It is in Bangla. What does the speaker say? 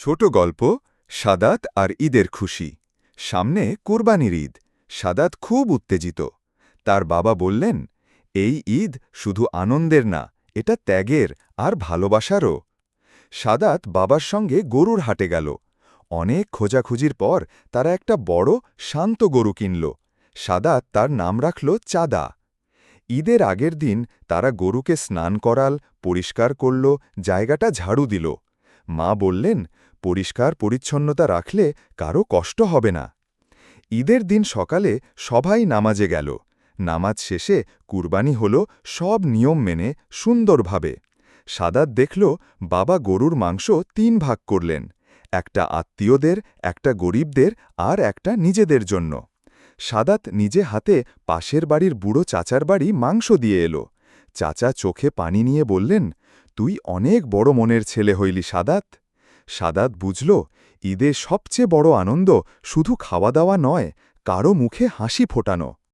ছোট গল্প সাদাত আর ঈদের খুশি। সামনে কোরবানির ঈদ। সাদাত খুব উত্তেজিত। তার বাবা বললেন, এই ঈদ শুধু আনন্দের না, এটা ত্যাগের আর ভালোবাসারও। সাদাত বাবার সঙ্গে গরুর হাটে গেল। অনেক খোঁজাখুঁজির পর তারা একটা বড় শান্ত গরু কিনল। সাদাত তার নাম রাখল চাঁদা। ঈদের আগের দিন তারা গরুকে স্নান করাল, পরিষ্কার করল, জায়গাটা ঝাড়ু দিল। মা বললেন, পরিষ্কার পরিচ্ছন্নতা রাখলে কারো কষ্ট হবে না। ঈদের দিন সকালে সবাই নামাজে গেল। নামাজ শেষে কুরবানি হল সব নিয়ম মেনে সুন্দরভাবে। সাদাত দেখল বাবা গরুর মাংস ৩ ভাগ করলেন, একটা আত্মীয়দের, একটা গরিবদের আর একটা নিজেদের জন্য। সাদাত নিজে হাতে পাশের বাড়ির বুড়ো চাচার বাড়ি মাংস দিয়ে এলো। চাচা চোখে পানি নিয়ে বললেন, তুই অনেক বড় মনের ছেলে হইলি সাদাত। সাদাত বুঝল, ঈদে সবচেয়ে বড় আনন্দ শুধু খাওয়া দাওয়া নয়, কারো মুখে হাসি ফোটানো।